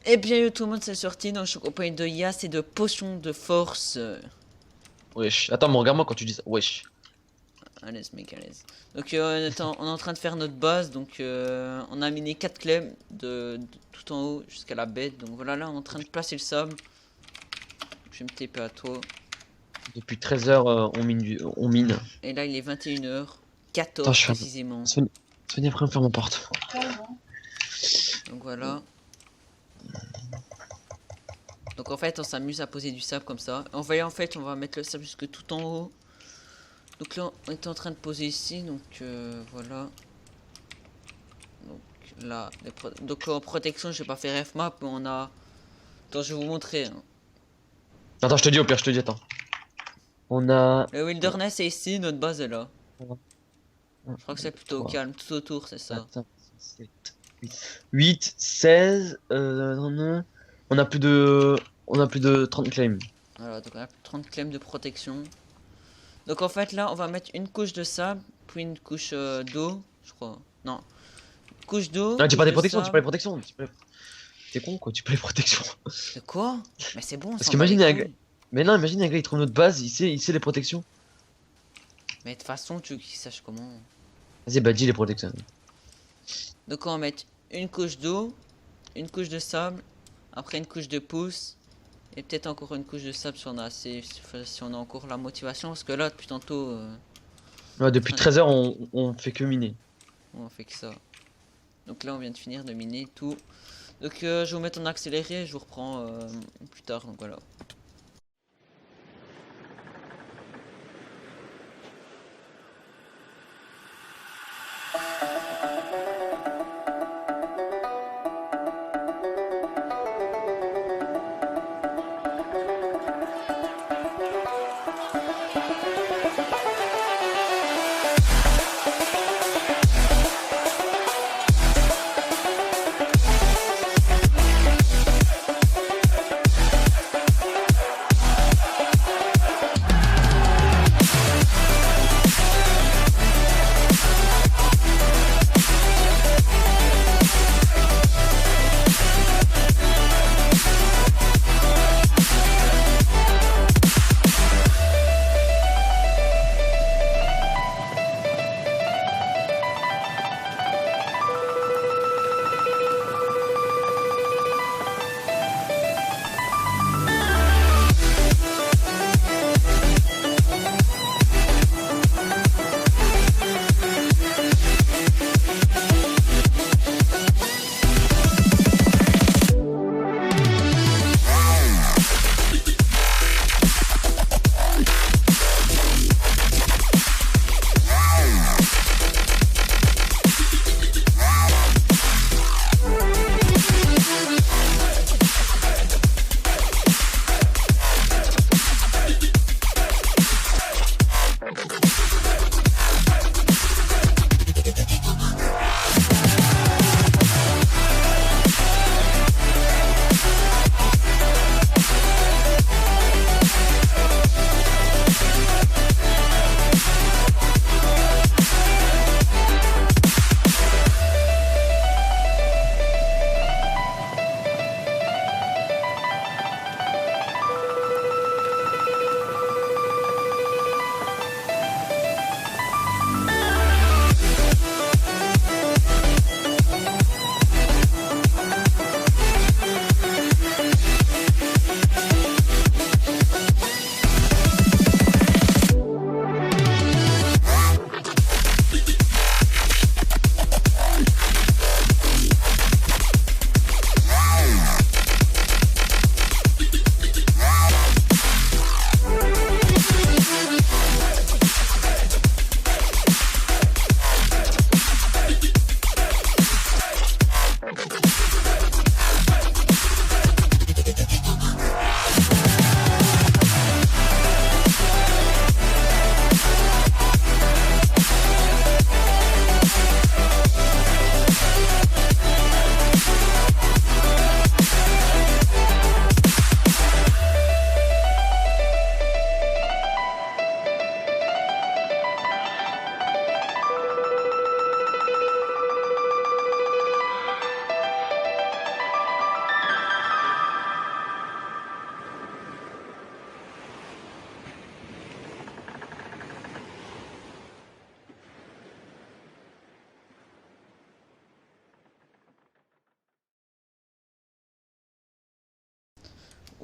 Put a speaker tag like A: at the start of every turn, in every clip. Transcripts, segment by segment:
A: Et bien yo tout le monde, c'est sorti, donc je suis accompagné de Yas et de potions de force.
B: Wesh. Attends, mais regarde-moi quand tu dis ça. Wesh.
A: À l'aise mec, à l'aise. Donc on est en train de faire notre base, donc on a miné 4 clés de tout en haut jusqu'à la bête. Donc voilà, là on est en train de placer le sable. Je vais me taper à toi.
B: Depuis 13 heures, on mine.
A: Et là il est 21h14
B: Attends, je fais un-
A: précisément.
B: Sonia, après me faire ma porte.
A: Donc voilà. Donc en fait on s'amuse à poser du sable comme ça. En fait on va mettre le sable jusque tout en haut. Donc là on est en train de poser ici, donc voilà. Donc là, donc en protection je vais pas faire F-map, mais on a... Attends, je vais vous montrer. Hein.
B: Attends, je te dis au pire, je te dis, attends. On a...
A: Le wilderness est ici, notre base est là. Je crois que c'est plutôt au
B: 3,
A: calme, tout autour c'est ça.
B: 8, 16, on a plus de... On a plus de 30 claims.
A: Voilà, donc on a 30 claims de protection. Donc en fait là on va mettre une couche de sable, puis une couche d'eau, je crois. Non. Couche d'eau.
B: Ah, tu pas
A: couche
B: des
A: de
B: protections, tu
A: sable.
B: pas les protections. T'es con quoi, tu pas les protections.
A: De quoi? Mais c'est bon,
B: Parce
A: ça
B: qu'imagine un gars... Mais non, imagine un gars il trouve notre base, il sait les protections.
A: Mais de toute façon tu veux qu'il sache comment.
B: Vas-y, bah dis les protections.
A: Donc on va mettre une couche d'eau, une couche de sable, après une couche de pouce, et peut-être encore une couche de sable si on a assez, si on a encore la motivation, parce que là depuis tantôt
B: Ouais, depuis 13 heures, on fait que miner.
A: on fait que ça. Donc là on vient de finir de miner tout. Donc je vais vous mettre en accéléré et je vous reprends plus tard, donc voilà.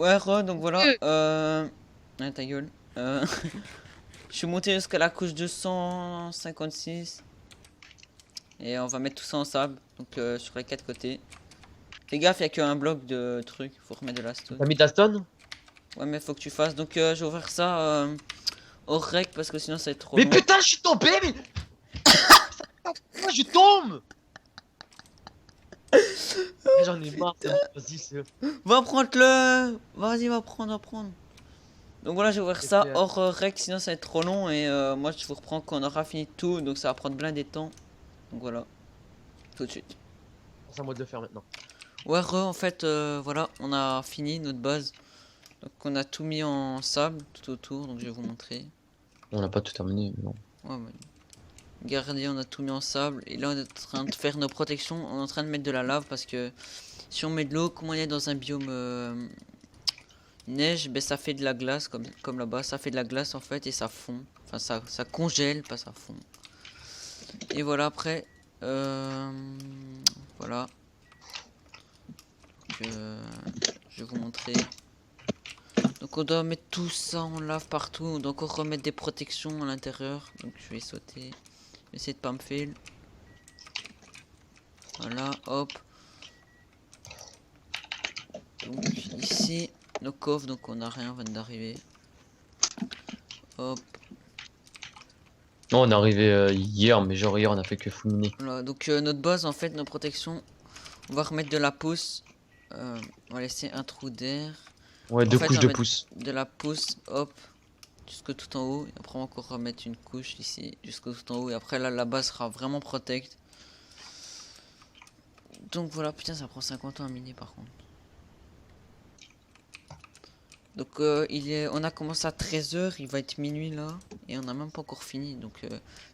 A: Ouais, donc voilà. Ouais, ta gueule. Je suis monté jusqu'à la couche 256. Et on va mettre tout ça en sable. Donc sur les 4 côtés. Fais gaffe, il y a qu'un bloc de trucs. Faut remettre de la stone.
B: T'as mis ta stone?
A: Ouais, mais faut que tu fasses. Donc je vais ouvrir ça au rec parce que sinon ça va être trop
B: Mais
A: long.
B: putain, je suis tombé, mais. Moi, je tombe! J'en ai marre, c'est bon, vas-y, c'est.
A: Va prendre-le. Vas-y, va prendre. Donc voilà, je vais ouvrir ça hors rec, sinon ça va être trop long. Et moi, je vous reprends quand on aura fini tout. Donc ça va prendre plein des temps. Donc voilà, tout de suite.
B: C'est à moi de le faire maintenant.
A: Ouais, en fait, voilà, on a fini notre base. Donc on a tout mis en sable tout autour. Donc je vais vous montrer.
B: On n'a pas tout terminé, non.
A: Ouais, ouais. Regardez, on a tout mis en sable. Et là, on est en train de faire nos protections. On est en train de mettre de la lave parce que si on met de l'eau, comme on est dans un biome neige, ben ça fait de la glace comme là-bas. Ça fait de la glace en fait et ça fond. Enfin, ça congèle, pas ça fond. Et voilà, après, voilà. Je vais vous montrer. Donc on doit mettre tout ça en lave partout. On doit encore remettre des protections à l'intérieur. Donc je vais sauter. Essayer de pas me fail. Voilà, hop. Donc ici, nos coffres, donc on a rien, on vient d'arriver. Hop.
B: Non, on est arrivé hier, mais genre hier, on a fait que fouiner.
A: Voilà, donc notre base, en fait, nos protections, on va remettre de la pousse. On va laisser un trou d'air.
B: Ouais,
A: En
B: deux
A: fait,
B: couches
A: on va
B: de
A: mettre
B: pouce.
A: de la pousse, hop, jusque tout en haut. Et après, on va encore remettre une couche ici, jusque tout en haut. Et après, là, la base sera vraiment protect. Donc voilà, putain, ça prend 50 ans à miner par contre. Donc on a commencé à 13 h, il va être minuit là. Et on n'a même pas encore fini. Donc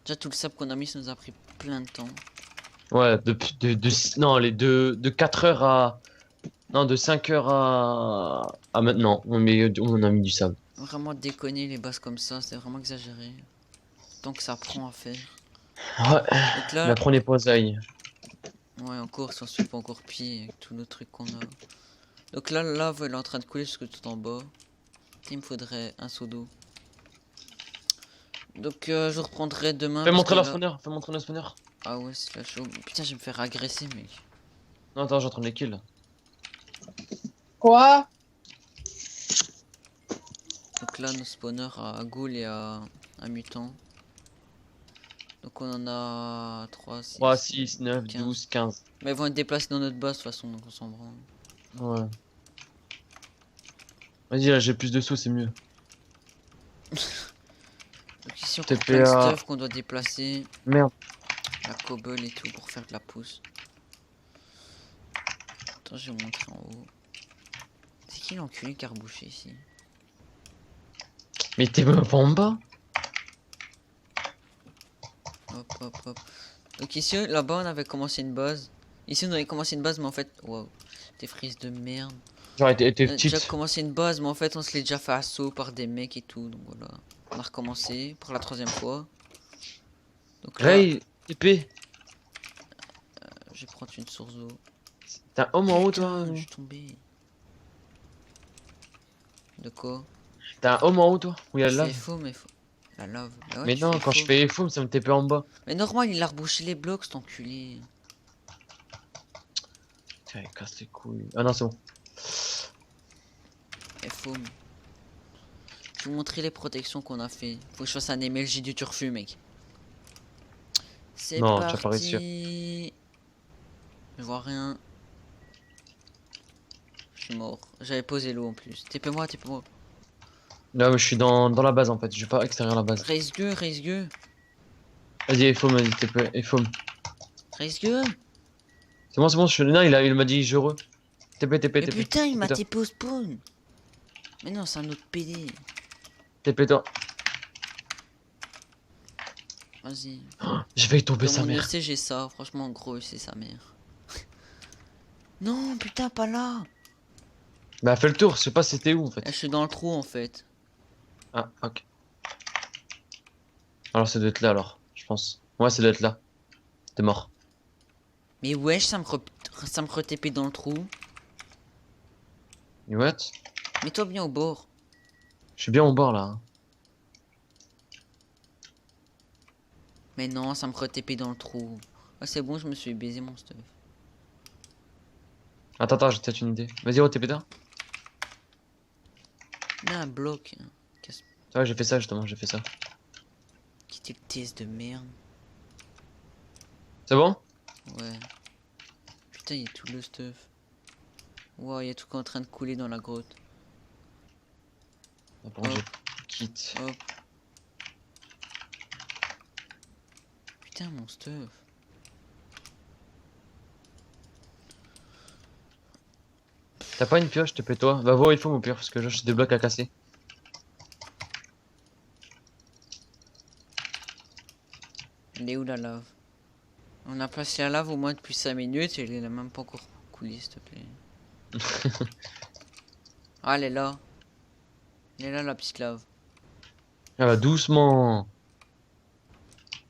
A: déjà tout le sable qu'on a mis, ça nous a pris plein de temps.
B: Ouais, non, les de 4 heures à. Non, de 5 heures à maintenant. On a mis du sable.
A: Vraiment déconner les bases comme ça, c'est vraiment exagéré. Tant que ça prend à faire.
B: Ouais,
A: Donc
B: mais
A: là,
B: après on est posaille.
A: ouais encore, si on se fait pas encore pied avec tous nos trucs qu'on a. Donc là, la lave elle est en train de couler jusque tout en bas. Il me faudrait un seau d'eau. Donc je reprendrai demain.
B: Fais
A: parce
B: montrer
A: que
B: la
A: là-
B: spawner, fais montrer le spawner.
A: Ah ouais, c'est la chaud. Putain, je vais me faire agresser, mec.
B: Non, attends, j'ai en train de les kill.
C: Quoi?
A: Donc là, nos spawners à ghoul et à mutant. Donc on en a 3, 6,
B: 3, 6, 9,
A: 15.
B: 12, 15.
A: Mais ils vont être déplacés dans notre base de toute façon, donc on s'en branle.
B: Ouais. Vas-y, là j'ai plus de sous, c'est mieux.
A: Donc ici, on a plein de
B: TPA.
A: stuff qu'on doit déplacer.
B: Merde.
A: La cobble et tout pour faire de la pousse. Attends, je vais vous montrer en haut. C'est qui l'enculé carbouché ici?
B: Mais t'es même pas en bas?
A: Hop, hop, hop. Donc ici, là-bas, on avait commencé une base. Ici, on avait commencé une base, mais en fait... Wow, des frises de merde.
B: Genre, elle était
A: On a déjà
B: petite.
A: commencé une base, mais en fait, on se l'est déjà fait assaut par des mecs et tout. Donc voilà. On a recommencé pour la 3e fois. Donc là,
B: Ray, TP.
A: je vais prendre une source d'eau.
B: T'as un homme en haut, toi?
A: Putain, je suis tombé. De quoi?
B: T'as un homme en haut, toi? Où il y a
A: Je
B: la
A: fais
B: lave?
A: faux, mais la lave. Bah ouais,
B: Mais
A: tu
B: non,
A: fais
B: quand je
A: faux.
B: fais foam, ça me TP en bas.
A: Mais normal, il a rebouché les blocs, cet enculé.
B: Tiens, il casse les couilles. Ah non, c'est bon.
A: Et faux. Je vais vous montrer les protections qu'on a fait. Faut que je fasse un MLJ du turfu, mec. C'est
B: Non, tu vas pas réussir.
A: parti. Je vois rien. Je suis mort. J'avais posé l'eau en plus. TP-moi, TP-moi.
B: Là, je suis dans la base en fait. Je vais pas extérieur la base.
A: Raise gueux, raise gueux.
B: Vas-y, foam, vas-y, TP. Foam.
A: Raise gueux.
B: C'est bon, je suis. Non, il m'a dit je re. TP, TP,
A: Mais
B: TP.
A: putain, il m'a
B: Putain.
A: TP au spawn. Mais non, c'est un autre PD.
B: TP, toi.
A: Vas-y.
B: J'ai failli tomber
A: Dans
B: sa
A: mon
B: mère.
A: EC, j'ai ça. Franchement, gros, c'est sa mère. Non, putain, pas là.
B: Bah, fais le tour, je sais pas c'était où en
A: Eh, je
B: fait.
A: suis dans le trou en fait.
B: Ah, ok. Alors, ça doit être là alors, je pense. Ouais, ça doit être là. T'es mort.
A: Mais wesh, ça me re-TP dans le trou.
B: You what?
A: Mets-toi bien au bord.
B: Je suis bien au bord là, hein.
A: Mais non, ça me re-TP dans le trou. Ah, c'est bon, je me suis baisé mon stuff.
B: Attends, j'ai peut-être une idée. Vas-y, oh, t'es pétard.
A: Mets un bloc. Hein.
B: Ouais, j'ai fait ça justement, j'ai fait ça.
A: Quitter le test de merde.
B: C'est bon?
A: Ouais. Putain, il y a tout le stuff. Wow, il y a tout qui est en train de couler dans la grotte.
B: Bon,
A: Hop,
B: j'ai quitte.
A: hop. Putain, mon stuff.
B: T'as pas une pioche, te plaît-toi? Va voir où il faut mon pire, parce que j'ai des blocs à casser.
A: Elle est où la lave? On a passé la lave au moins depuis 5 minutes et elle n'a même pas encore coulé, s'il te plaît. Ah, elle est là. Elle est là, la petite lave.
B: Ah bah doucement.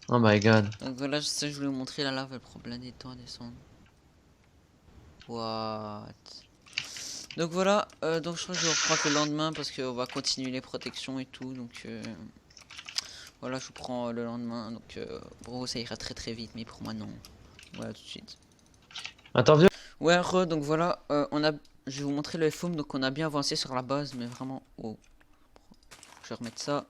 B: Oh my god.
A: Donc voilà, je voulais vous montrer la lave, elle prend plein de temps à descendre. What? Donc voilà, donc je crois que je reprends le lendemain parce qu'on va continuer les protections et tout. Donc voilà, je vous prends le lendemain. Donc pour vous, ça ira très très vite, mais pour moi, non. Voilà, tout de suite.
B: Attends, viens.
A: Ouais, donc voilà, je vais vous montrer le FOM. Donc on a bien avancé sur la base, mais vraiment. Oh, je vais remettre ça.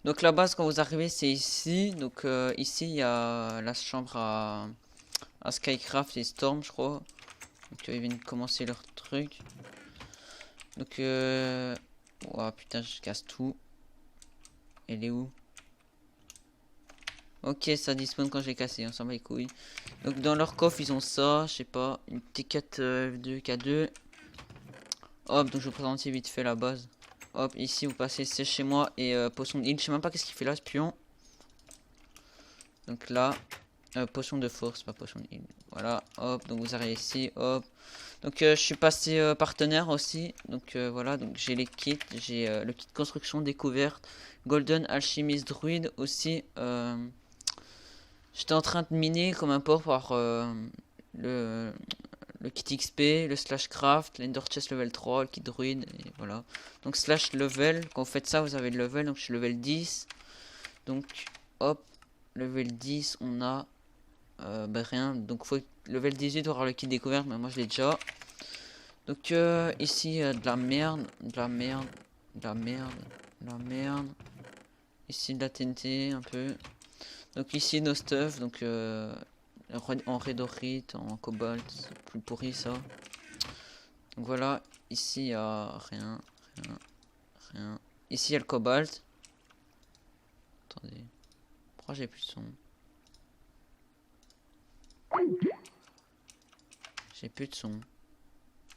A: Donc la base, quand vous arrivez, c'est ici. Donc ici, il y a la chambre à Skycraft et Storm, je crois. Donc ils viennent commencer leur truc. Donc oh putain, je casse tout. Elle est où? Ok, ça dispone quand j'ai cassé, on s'en bat les couilles. Donc dans leur coffre, ils ont ça, je sais pas, une T4 F2 K2. Hop, donc je vous présente vite fait la base. Hop, ici vous passez c'est chez moi et potion de heal. Je sais même pas qu'est-ce qu'il fait là, ce pion. Donc là, potion de force, pas potion de heal. Voilà, hop, donc vous arrivez ici, hop. Donc je suis passé partenaire aussi. Donc voilà, donc j'ai les kits, j'ai le kit construction découverte, Golden Alchemist Druid aussi. J'étais en train de miner comme un porc par le, le kit XP, le slash craft, l'ender chest level 3, le kit druid, et voilà. Donc slash level, quand vous faites ça, vous avez le level, donc je suis level 10. Donc hop, level 10, on a bah, rien. Donc faut level 18 pour avoir le kit découverte, mais moi je l'ai déjà. Donc ici de la merde, de la merde, de la merde, de la merde. Ici de la TNT un peu. Donc ici nos stuff, donc en redorite, en cobalt, c'est plus pourri ça. Donc voilà, ici il y a rien, rien, rien. Ici il y a le cobalt. Attendez, pourquoi j'ai plus de son? J'ai plus de son.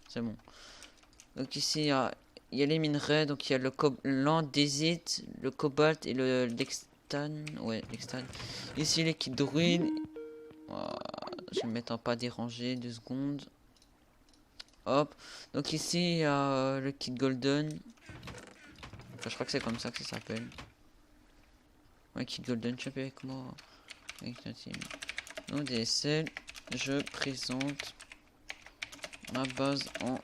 A: C'est bon. Donc ici il y a les minerais, donc il y a l'andésite, le cobalt et le dextane. Ouais, dextane. Ici les kits druides. Voilà, je vais me mettre en pas dérangé 2 secondes. Hop. Donc ici il y a le kit golden. Enfin, je crois que c'est comme ça que ça s'appelle. Ouais, kit golden, tu es avec moi. Avec la team. Donc DSL, je présente ma base en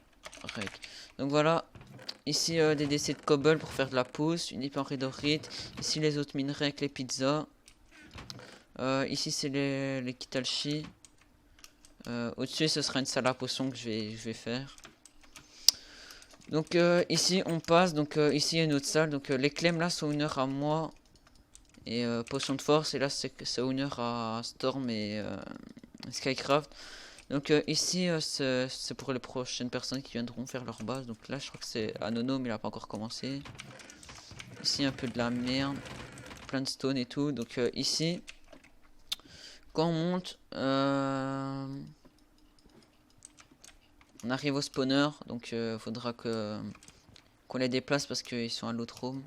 A: règle. Donc voilà. Ici des décès de cobble pour faire de la pousse. Une épée en redorite. Ici les autres minerais avec les pizzas. Ici c'est les kits alchi. Au-dessus ce sera une salle à potion que je vais faire. Donc ici on passe, donc ici il y a une autre salle, donc les clèmes là sont honneur à moi et potion de force, et là c'est honneur à Storm et Skycraft. Donc ici c'est pour les prochaines personnes qui viendront faire leur base, donc là je crois que c'est Anono mais il a pas encore commencé. Ici un peu de la merde, plein de stone et tout, donc ici quand on monte, on arrive au spawner, donc faudra qu'on les déplace parce qu'ils sont à l'autre home.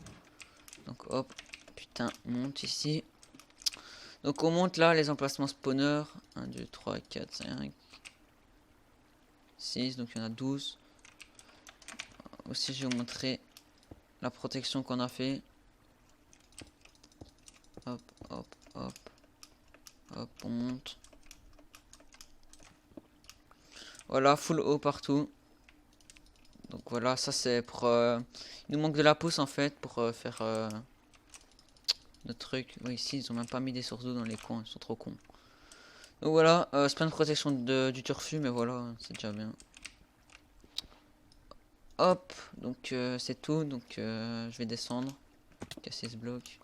A: Donc hop, putain, on monte ici. Donc on monte là les emplacements spawner. 1, 2, 3, 4, 5, 6, donc il y en a 12. Aussi je vais vous montrer la protection qu'on a fait. Hop, hop, hop. Hop, on monte. Voilà, full haut partout. Donc voilà, ça c'est pour... Il nous manque de la pousse en fait pour faire notre truc. Oui, ici ils ont même pas mis des sources d'eau dans les coins, ils sont trop cons. Donc voilà, c'est pas une protection du turfu, mais voilà, c'est déjà bien. Hop, donc c'est tout, donc je vais descendre. Casser ce bloc.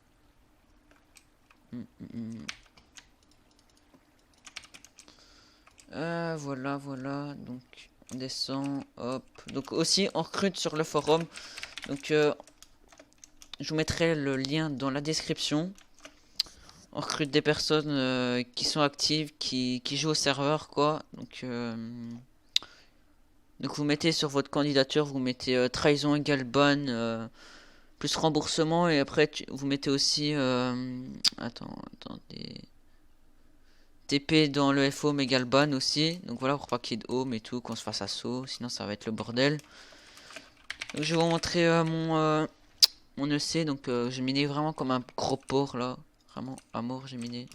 A: Voilà, voilà, donc on descend, hop. Donc aussi on recrute sur le forum. Donc je vous mettrai le lien dans la description. On recrute des personnes qui sont actives, qui jouent au serveur, quoi. Donc vous mettez sur votre candidature, vous mettez trahison égale ban, plus remboursement, et après vous mettez aussi attendez, TP dans le FO égale ban aussi. Donc voilà, pour pas qu'il y ait de home et tout, qu'on se fasse assaut, sinon ça va être le bordel. Donc je vais vous montrer mon EC. Donc j'ai miné vraiment comme un gros porc là, vraiment à mort j'ai miné.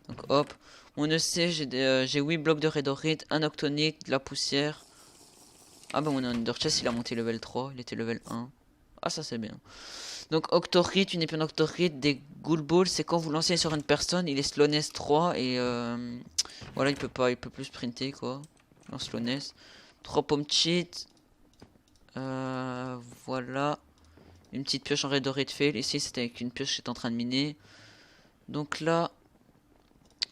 A: Donc hop, mon EC, j'ai 8 blocs de redorite, un octonique, de la poussière. Ah bah mon underchest il a monté level 3, il était level 1. Ah ça c'est bien. Donc octorite, une épée d'octorite, des ghoul balls, c'est quand vous lancez sur une personne, il est slowness 3 et voilà, il peut plus sprinter quoi. En slowness. 3 pommes cheat. Voilà. Une petite pioche en redorite fail. Ici c'était avec une pioche que j'étais en train de miner. Donc là,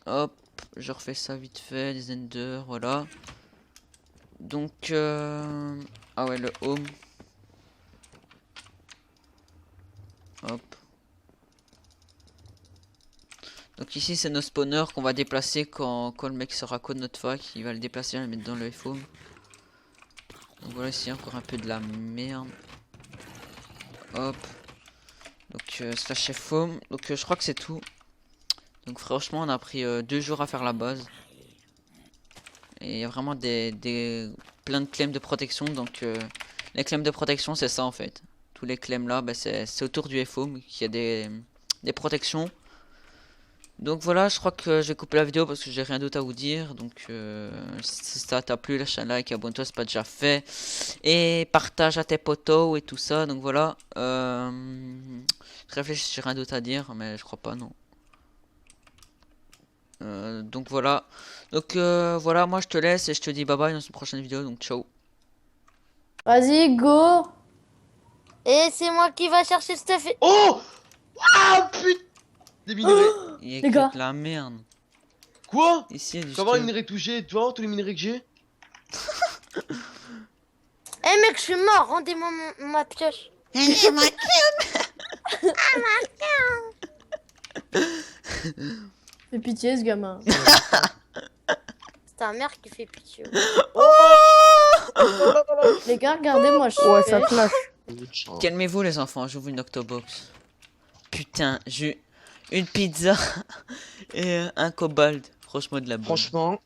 A: hop, je refais ça vite fait, des ender, voilà. Donc ah ouais, le home. Hop. Donc ici c'est nos spawners qu'on va déplacer quand le mec sera code notre fac. Il va le déplacer et le mettre dans le FOM. Donc voilà, ici encore un peu de la merde. Hop. Donc slash FOM. Donc je crois que c'est tout. Donc franchement on a pris 2 jours à faire la base. Et il y a vraiment plein de claims de protection. Donc les claims de protection c'est ça en fait. Tous les claims là, bah, c'est autour du FOM qu'il y a des protections. Donc voilà, je crois que je vais couper la vidéo parce que j'ai rien d'autre à vous dire. Donc si ça t'a plu, lâche un like, abonne-toi, c'est pas déjà fait. Et partage à tes potos et tout ça. Donc voilà. Je réfléchis si j'ai rien d'autre à dire, mais je crois pas, non. Donc voilà. Donc voilà, moi je te laisse et je te dis bye bye dans une prochaine vidéo. Donc ciao.
C: Vas-y, go.
D: Et c'est moi qui va chercher le stuff.
B: Oh! Ah putain! Des minerais.
A: Il y a
C: Les gars.
A: que de la merde.
B: Quoi?
A: Ici, il y a du
B: Comment les
A: stuff.
B: minerais touchés? Tu vois tous les minerais que j'ai?
D: Eh mec, je suis mort, rendez-moi ma pioche.
C: Fais pitié, ce gamin.
D: C'est ta mère qui fait pitié.
C: Les gars, regardez-moi, je
E: Ouais,
C: fais.
E: ça clash.
A: Calmez-vous les enfants, j'ouvre une octobox. Putain, j'ai une pizza et un cobalt. Franchement de la bonne.
E: Franchement,